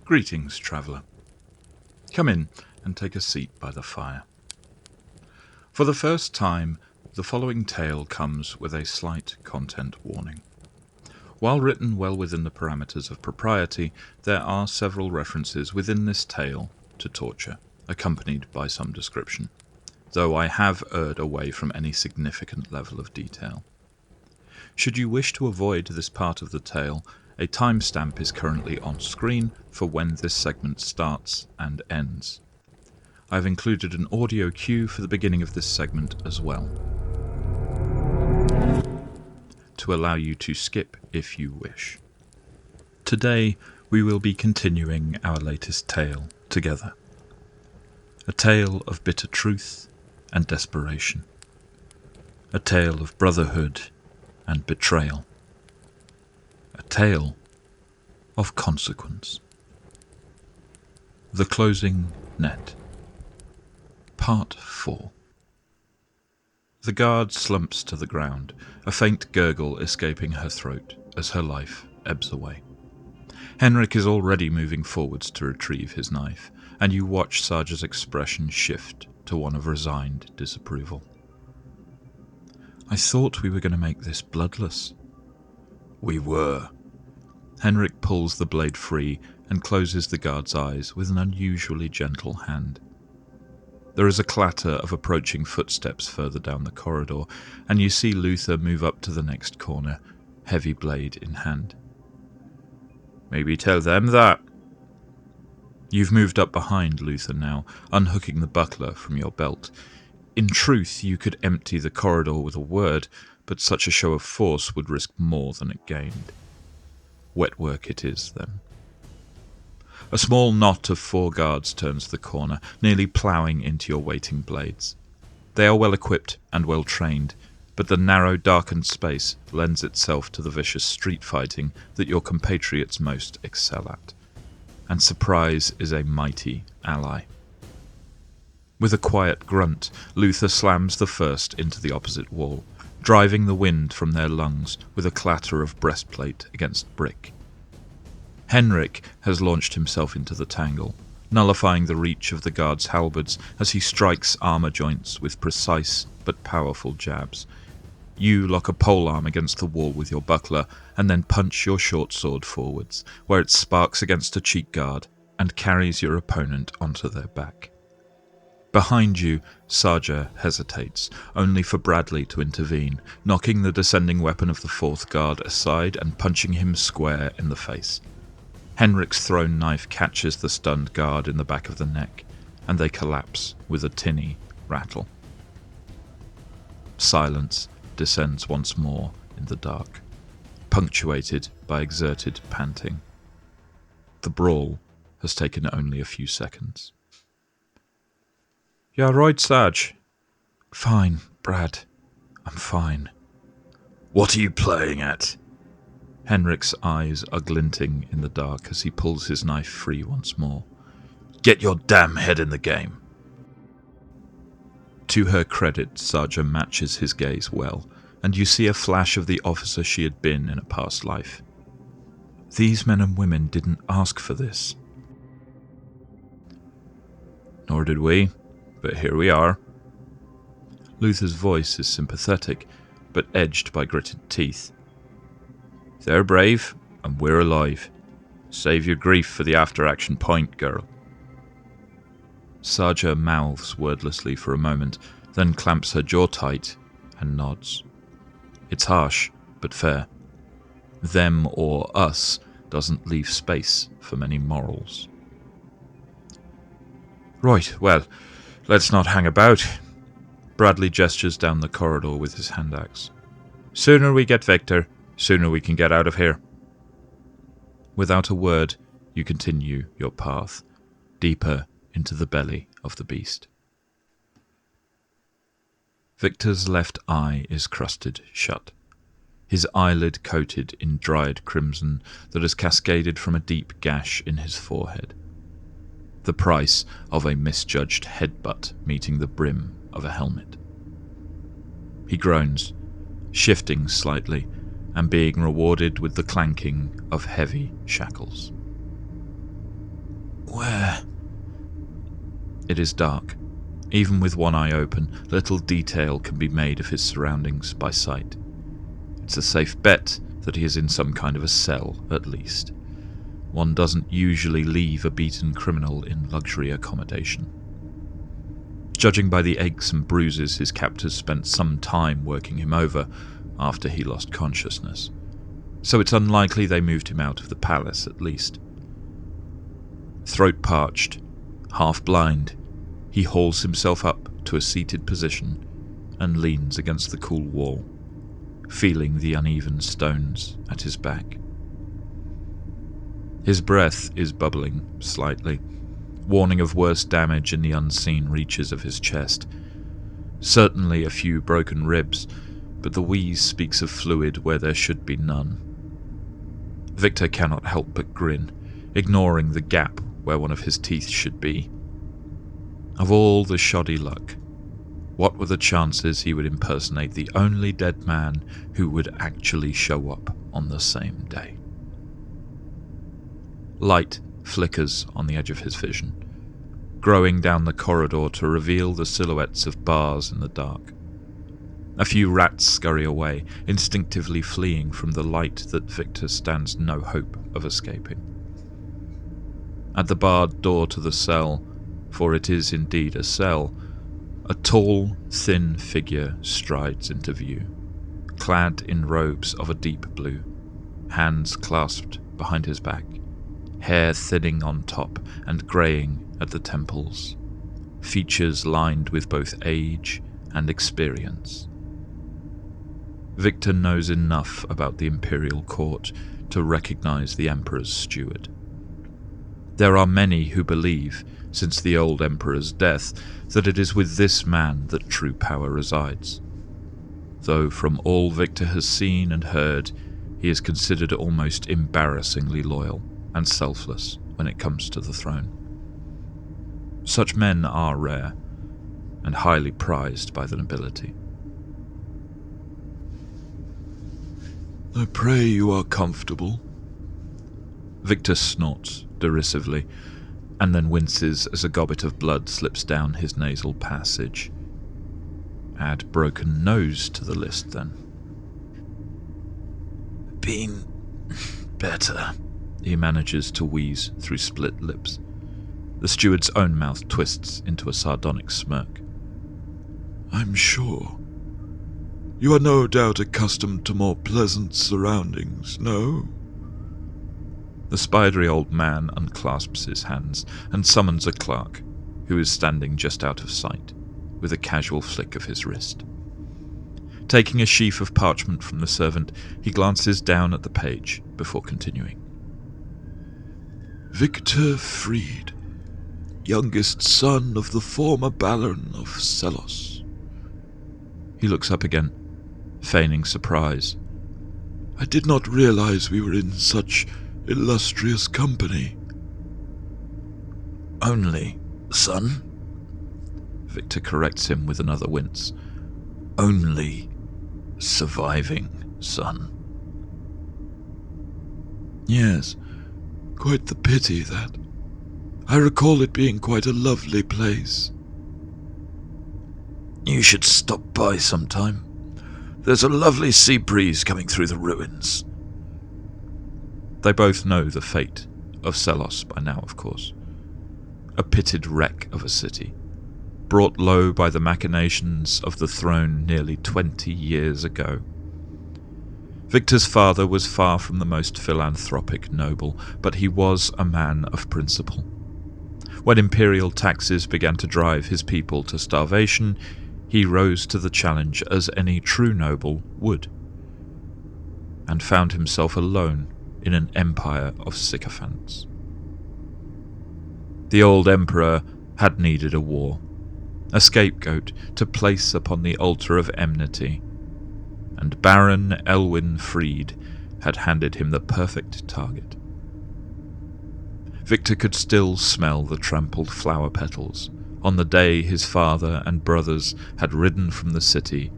Greetings, traveller. Come in and take a seat by the fire. For the first time, the following tale comes with a slight content warning. While written well within the parameters of propriety, there are several references within this tale to torture, accompanied by some description, though I have erred away from any significant level of detail. Should you wish to avoid this part of the tale, a timestamp is currently on screen for when this segment starts and ends. I have included an audio cue for the beginning of this segment as well, to allow you to skip if you wish. Today we will be continuing our latest tale together. A tale of bitter truth and desperation. A tale of brotherhood and betrayal. A tale of consequence. The Closing Net. Part 4. The guard slumps to the ground, a faint gurgle escaping her throat as her life ebbs away. Henrik is already moving forwards to retrieve his knife, and you watch Sarja's expression shift to one of resigned disapproval. I thought we were going to make this bloodless. We were. Henrik pulls the blade free and closes the guard's eyes with an unusually gentle hand. There is a clatter of approaching footsteps further down the corridor, and you see Luther move up to the next corner, heavy blade in hand. Maybe tell them that. You've moved up behind Luther now, unhooking the buckler from your belt. In truth, you could empty the corridor with a word, but such a show of force would risk more than it gained. Wet work it is, then. A small knot of 4 guards turns the corner, nearly ploughing into your waiting blades. They are well equipped and well trained, but the narrow, darkened space lends itself to the vicious street fighting that your compatriots most excel at, and surprise is a mighty ally. With a quiet grunt, Luther slams the first into the opposite wall, driving the wind from their lungs with a clatter of breastplate against brick. Henrik has launched himself into the tangle, nullifying the reach of the guard's halberds as he strikes armor joints with precise but powerful jabs. You lock a polearm against the wall with your buckler, and then punch your short sword forwards, where it sparks against a cheek guard and carries your opponent onto their back. Behind you, Sarja hesitates, only for Bradley to intervene, knocking the descending weapon of the 4th guard aside and punching him square in the face. Henrik's thrown knife catches the stunned guard in the back of the neck, and they collapse with a tinny rattle. Silence descends once more in the dark, punctuated by exerted panting. The brawl has taken only a few seconds. "You're right, Sarge." "Fine, Brad. I'm fine." "What are you playing at?" Henrik's eyes are glinting in the dark as he pulls his knife free once more. "Get your damn head in the game." To her credit, Sarja matches his gaze well, and you see a flash of the officer she had been in a past life. These men and women didn't ask for this. "Nor did we, but here we are." Luther's voice is sympathetic, but edged by gritted teeth. "They're brave, and we're alive. Save your grief for the after-action point, girl." Sarja mouths wordlessly for a moment, then clamps her jaw tight and nods. It's harsh, but fair. Them or us doesn't leave space for many morals. "Right, well, let's not hang about." Bradley gestures down the corridor with his hand axe. "Sooner we get Victor, sooner we can get out of here." Without a word, you continue your path, deeper into the belly of the beast. Victor's left eye is crusted shut, his eyelid coated in dried crimson that has cascaded from a deep gash in his forehead. The price of a misjudged headbutt meeting the brim of a helmet. He groans, shifting slightly, and being rewarded with the clanking of heavy shackles. Where? It is dark. Even with one eye open, little detail can be made of his surroundings by sight. It's a safe bet that he is in some kind of a cell, at least. One doesn't usually leave a beaten criminal in luxury accommodation. Judging by the aches and bruises, his captors spent some time working him over after he lost consciousness. So it's unlikely they moved him out of the palace, at least. Throat parched, half blind, he hauls himself up to a seated position and leans against the cool wall, feeling the uneven stones at his back. His breath is bubbling slightly, warning of worse damage in the unseen reaches of his chest. Certainly a few broken ribs, but the wheeze speaks of fluid where there should be none. Victor cannot help but grin, ignoring the gap where one of his teeth should be. Of all the shoddy luck, what were the chances he would impersonate the only dead man who would actually show up on the same day? Light flickers on the edge of his vision, growing down the corridor to reveal the silhouettes of bars in the dark. A few rats scurry away, instinctively fleeing from the light that Victor stands no hope of escaping. At the barred door to the cell, for it is indeed a cell, a tall, thin figure strides into view, clad in robes of a deep blue, hands clasped behind his back, hair thinning on top and greying at the temples, features lined with both age and experience. Victor knows enough about the imperial court to recognize the emperor's steward. There are many who believe, since the old emperor's death, that it is with this man that true power resides. Though from all Victor has seen and heard, he is considered almost embarrassingly loyal and selfless when it comes to the throne. Such men are rare, and highly prized by the nobility. I pray you are comfortable. Victor snorts derisively, and then winces as a gobbet of blood slips down his nasal passage. Add broken nose to the list, then. Been better, he manages to wheeze through split lips. The steward's own mouth twists into a sardonic smirk. I'm sure. You are no doubt accustomed to more pleasant surroundings, no? The spidery old man unclasps his hands and summons a clerk, who is standing just out of sight, with a casual flick of his wrist. Taking a sheaf of parchment from the servant, he glances down at the page before continuing. Victor Fried, youngest son of the former Baron of Selos. He looks up again, feigning surprise. I did not realize we were in such illustrious company. Only son? Victor corrects him with another wince. Only surviving son. Yes, quite the pity that. I recall it being quite a lovely place. You should stop by sometime. There's a lovely sea breeze coming through the ruins. They both know the fate of Selos by now, of course. A pitted wreck of a city, brought low by the machinations of the throne nearly 20 years ago. Victor's father was far from the most philanthropic noble, but he was a man of principle. When imperial taxes began to drive his people to starvation, he rose to the challenge as any true noble would, and found himself alone in an empire of sycophants. The old emperor had needed a war, a scapegoat to place upon the altar of enmity, and Baron Elwyn Fried had handed him the perfect target. Victor could still smell the trampled flower petals on the day his father and brothers had ridden from the city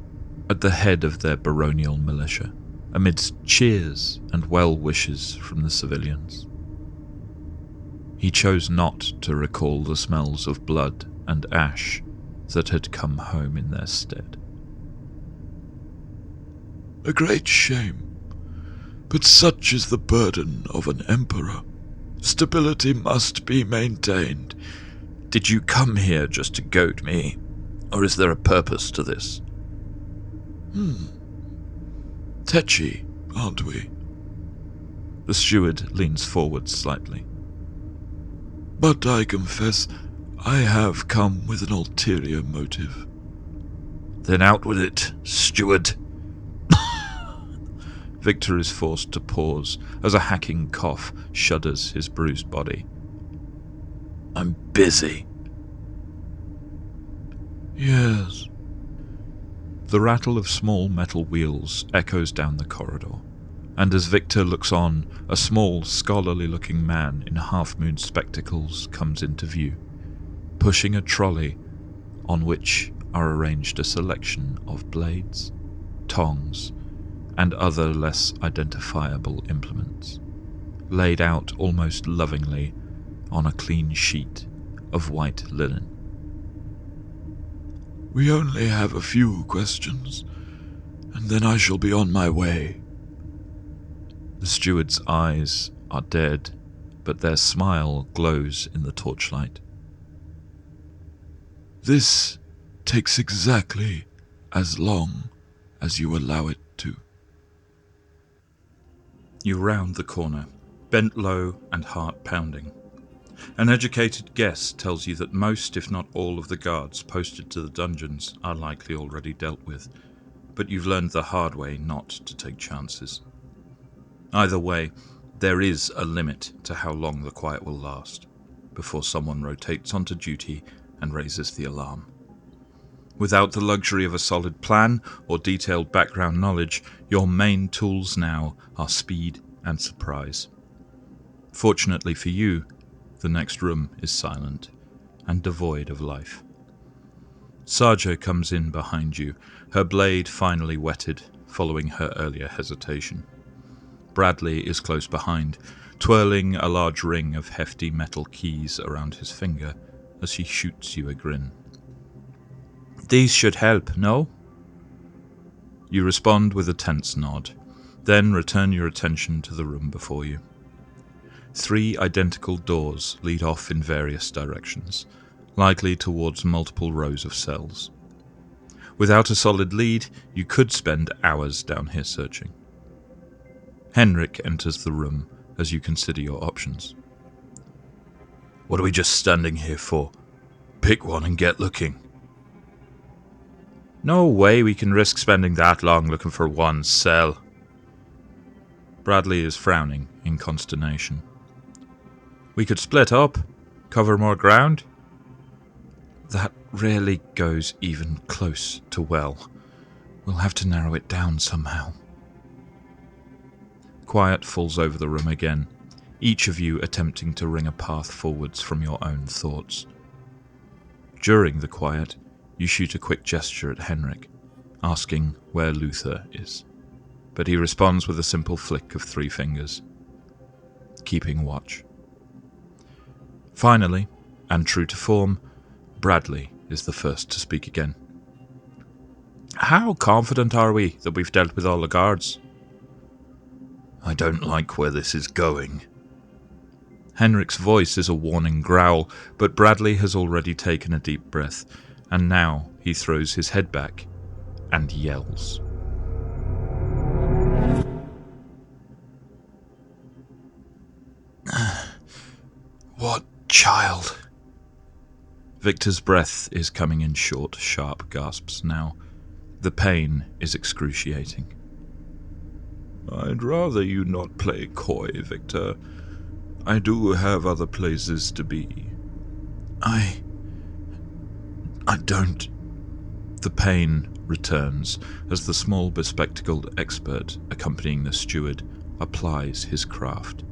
at the head of their baronial militia, amidst cheers and well wishes from the civilians. He chose not to recall the smells of blood and ash that had come home in their stead. A great shame, but such is the burden of an emperor. Stability must be maintained. Did you come here just to goad me, or is there a purpose to this? Tetchy, aren't we? The steward leans forward slightly. But I confess, I have come with an ulterior motive. Then out with it, steward. Victor is forced to pause as a hacking cough shudders his bruised body. I'm busy. Yes. The rattle of small metal wheels echoes down the corridor, and as Victor looks on, a small, scholarly-looking man in half-moon spectacles comes into view, pushing a trolley on which are arranged a selection of blades, tongs, and other less identifiable implements, laid out almost lovingly on a clean sheet of white linen. We only have a few questions, and then I shall be on my way. The steward's eyes are dead, but their smile glows in the torchlight. This takes exactly as long as you allow it to. You round the corner, bent low and heart pounding. An educated guess tells you that most, if not all, of the guards posted to the dungeons are likely already dealt with, but you've learned the hard way not to take chances. Either way, there is a limit to how long the quiet will last, before someone rotates onto duty and raises the alarm. Without the luxury of a solid plan or detailed background knowledge, your main tools now are speed and surprise. Fortunately for you, the next room is silent and devoid of life. Sarja comes in behind you, her blade finally whetted following her earlier hesitation. Bradley is close behind, twirling a large ring of hefty metal keys around his finger as he shoots you a grin. These should help, no? You respond with a tense nod, then return your attention to the room before you. 3 identical doors lead off in various directions, likely towards multiple rows of cells. Without a solid lead, you could spend hours down here searching. Henrik enters the room as you consider your options. What are we just standing here for? Pick one and get looking. No way we can risk spending that long looking for one cell. Bradley is frowning in consternation. We could split up, cover more ground. That rarely goes even close to well. We'll have to narrow it down somehow. Quiet falls over the room again, each of you attempting to ring a path forwards from your own thoughts. During the quiet, you shoot a quick gesture at Henrik, asking where Luther is, but he responds with a simple flick of 3 fingers, keeping watch. Finally, and true to form, Bradley is the first to speak again. How confident are we that we've dealt with all the guards? I don't like where this is going. Henrik's voice is a warning growl, but Bradley has already taken a deep breath, and now he throws his head back and yells. What child? Victor's breath is coming in short, sharp gasps now. The pain is excruciating. I'd rather you not play coy, Victor. I do have other places to be. I don't... The pain returns as the small bespectacled expert accompanying the steward applies his craft,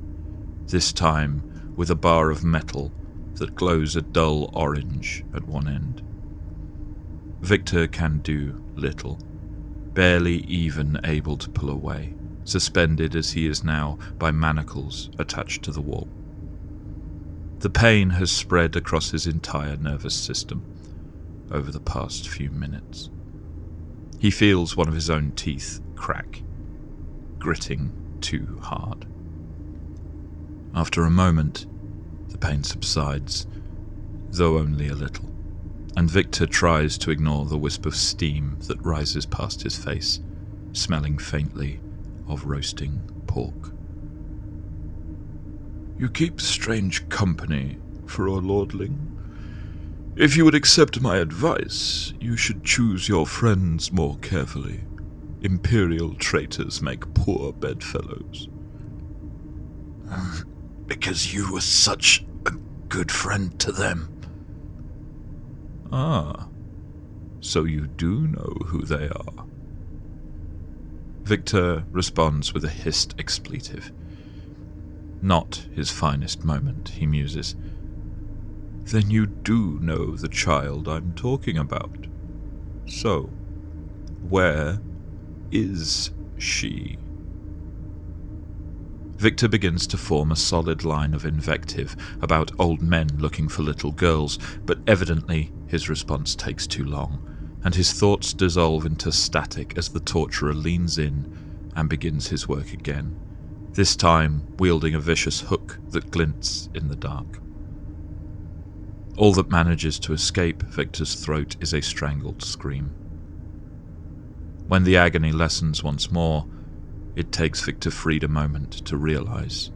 this time with a bar of metal that glows a dull orange at one end. Victor can do little, barely even able to pull away, suspended as he is now by manacles attached to the wall. The pain has spread across his entire nervous system over the past few minutes. He feels one of his own teeth crack, gritting too hard. After a moment, the pain subsides, though only a little, and Victor tries to ignore the wisp of steam that rises past his face, smelling faintly of roasting pork. You keep strange company for a lordling. If you would accept my advice, you should choose your friends more carefully. Imperial traitors make poor bedfellows. Because you were such a good friend to them. Ah, so you do know who they are. Victor responds with a hissed expletive. Not his finest moment, he muses. Then you do know the child I'm talking about. So, where is she? Victor begins to form a solid line of invective about old men looking for little girls, but evidently his response takes too long, and his thoughts dissolve into static as the torturer leans in and begins his work again, this time wielding a vicious hook that glints in the dark. All that manages to escape Victor's throat is a strangled scream. When the agony lessens once more, it takes Victor Fried a moment to realize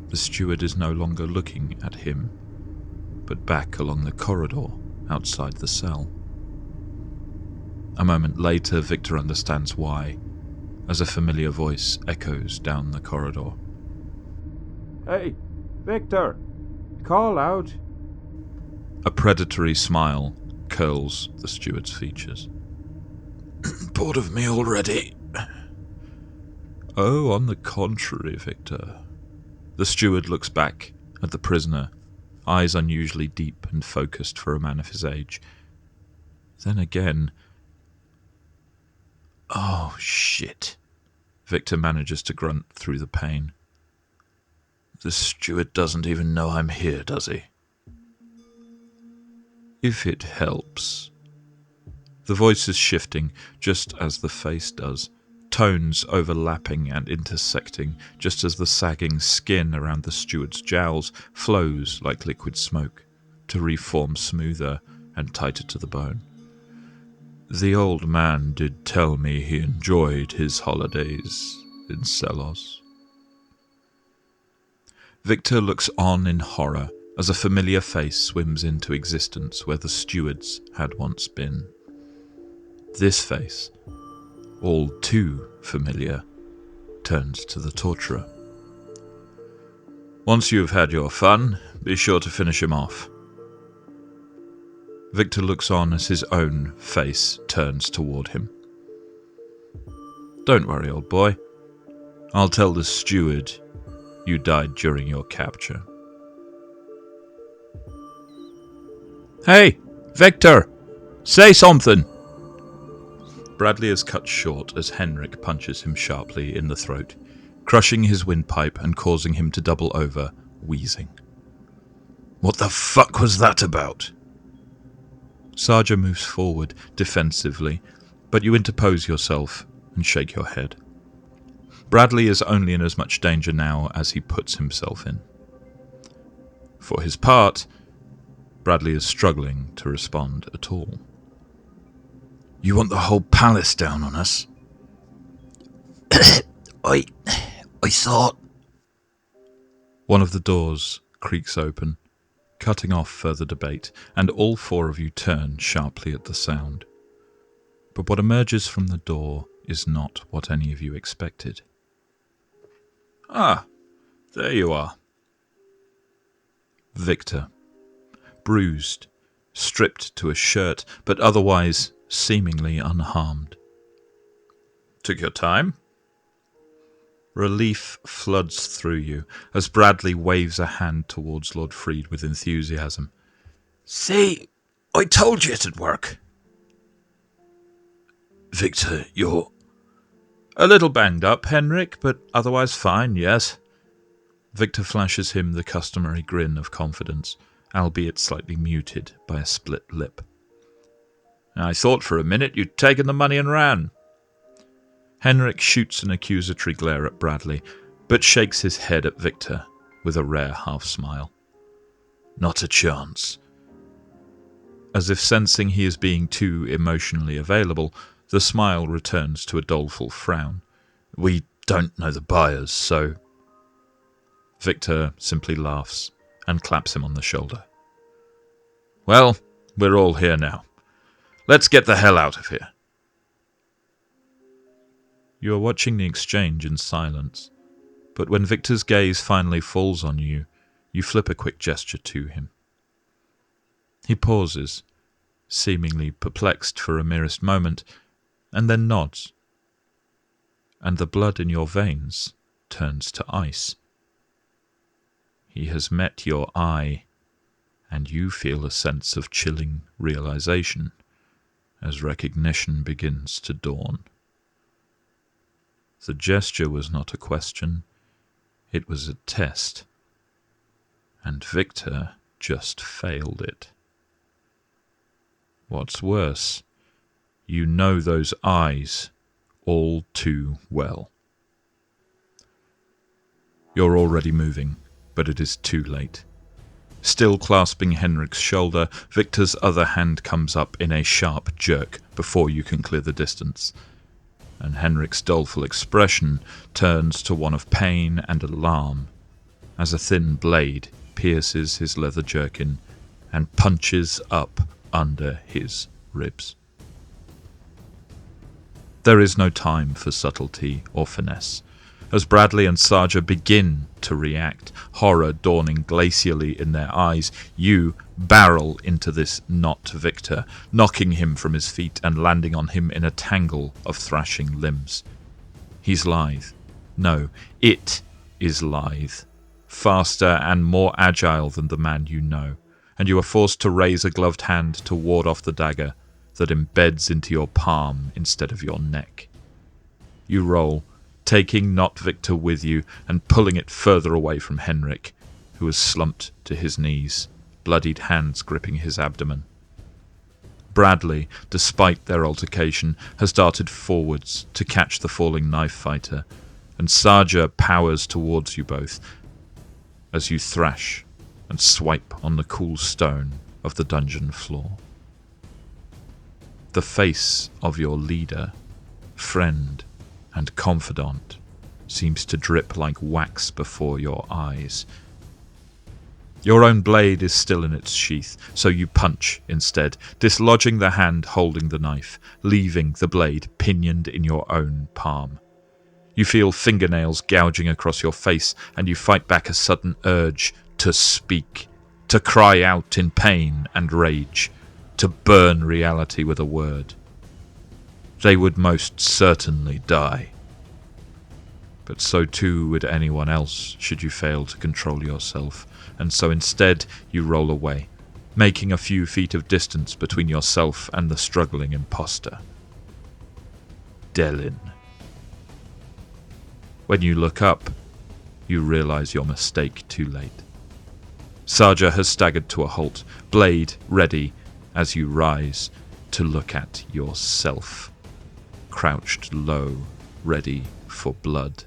the steward is no longer looking at him, but back along the corridor outside the cell. A moment later, Victor understands why, as a familiar voice echoes down the corridor. Hey, Victor! Call out! A predatory smile curls the steward's features. Bored of me already? Oh, on the contrary, Victor. The steward looks back at the prisoner, eyes unusually deep and focused for a man of his age. Then again... Oh, shit. Victor manages to grunt through the pain. The steward doesn't even know I'm here, does he? If it helps. The voice is shifting, just as the face does, tones overlapping and intersecting, just as the sagging skin around the steward's jowls flows like liquid smoke, to reform smoother and tighter to the bone. The old man did tell me he enjoyed his holidays in Selos. Victor looks on in horror as a familiar face swims into existence where the steward's had once been. This face, all too familiar, turns to the torturer. Once you've had your fun, be sure to finish him off. Victor looks on as his own face turns toward him. Don't worry, old boy. I'll tell the steward you died during your capture. Hey, Victor! Say something! Bradley is cut short as Henrik punches him sharply in the throat, crushing his windpipe and causing him to double over, wheezing. What the fuck was that about? Sarja moves forward, defensively, but you interpose yourself and shake your head. Bradley is only in as much danger now as he puts himself in. For his part, Bradley is struggling to respond at all. You want the whole palace down on us? I thought... One of the doors creaks open, cutting off further debate, and all four of you turn sharply at the sound. But what emerges from the door is not what any of you expected. Ah, there you are. Victor, bruised, stripped to a shirt, but otherwise seemingly unharmed. Took your time? Relief floods through you as Bradley waves a hand towards Lord Fried with enthusiasm. See, I told you it'd work. Victor, you're... A little banged up, Henrik, but otherwise fine, yes. Victor flashes him the customary grin of confidence, albeit slightly muted by a split lip. I thought for a minute you'd taken the money and ran. Henrik shoots an accusatory glare at Bradley, but shakes his head at Victor with a rare half-smile. Not a chance. As if sensing he is being too emotionally available, the smile returns to a doleful frown. We don't know the buyers, so... Victor simply laughs and claps him on the shoulder. Well, we're all here now. Let's get the hell out of here. You are watching the exchange in silence, but when Victor's gaze finally falls on you, you flip a quick gesture to him. He pauses, seemingly perplexed for a merest moment, and then nods, and the blood in your veins turns to ice. He has met your eye, and you feel a sense of chilling realization as recognition begins to dawn. The gesture was not a question, it was a test, and Victor just failed it. What's worse, you know those eyes all too well. You're already moving, but it is too late. Still clasping Henrik's shoulder, Victor's other hand comes up in a sharp jerk before you can clear the distance, and Henrik's doleful expression turns to one of pain and alarm as a thin blade pierces his leather jerkin and punches up under his ribs. There is no time for subtlety or finesse. As Bradley and Sarja begin to react, horror dawning glacially in their eyes, you barrel into this not Victor, knocking him from his feet and landing on him in a tangle of thrashing limbs. He's lithe. No, it is lithe. Faster and more agile than the man you know, and you are forced to raise a gloved hand to ward off the dagger that embeds into your palm instead of your neck. You roll, taking not Victor with you and pulling it further away from Henrik, who has slumped to his knees, bloodied hands gripping his abdomen. Bradley, despite their altercation, has darted forwards to catch the falling knife fighter, and Sarja powers towards you both as you thrash and swipe on the cool stone of the dungeon floor. The face of your leader, friend, and confidant seems to drip like wax before your eyes. Your own blade is still in its sheath, so you punch instead, dislodging the hand holding the knife, leaving the blade pinioned in your own palm. You feel fingernails gouging across your face, and you fight back a sudden urge to speak, to cry out in pain and rage, to burn reality with a word. They would most certainly die. But so too would anyone else should you fail to control yourself, and so instead you roll away, making a few feet of distance between yourself and the struggling imposter. Delin. When you look up, you realize your mistake too late. Sarja has staggered to a halt, blade ready as you rise to look at yourself, crouched low, ready for blood.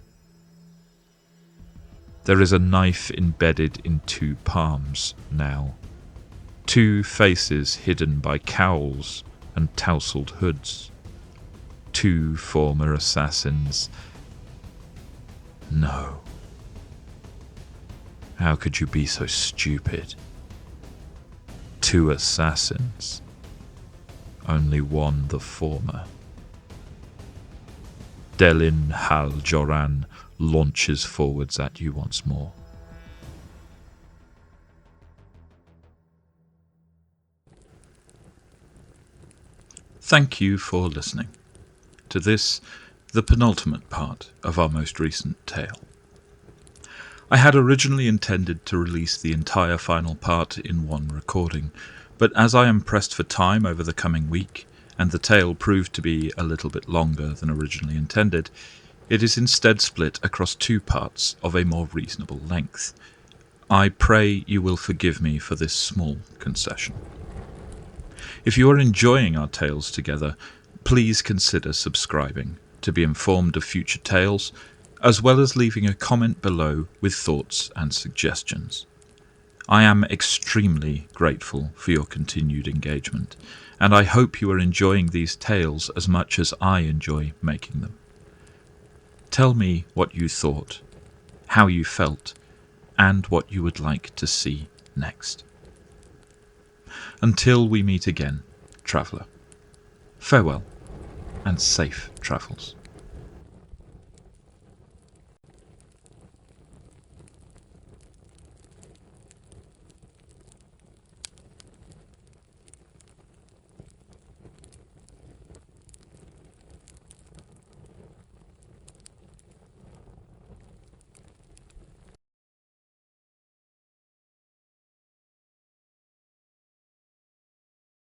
There is a knife embedded in two palms now, two faces hidden by cowls and tousled hoods, two former assassins. No. How could you be so stupid? Two assassins. Only one the former. Delin Hal Joran launches forwards at you once more. Thank you for listening to this, the penultimate part of our most recent tale. I had originally intended to release the entire final part in one recording, but as I am pressed for time over the coming week, and the tale proved to be a little bit longer than originally intended, It is instead split across 2 parts of a more reasonable length. I pray you will forgive me for this small concession. If you are enjoying our tales together, please consider subscribing to be informed of future tales, as well as leaving a comment below with thoughts and suggestions. I am extremely grateful for your continued engagement, and I hope you are enjoying these tales as much as I enjoy making them. Tell me what you thought, how you felt, and what you would like to see next. Until we meet again, traveller, farewell and safe travels.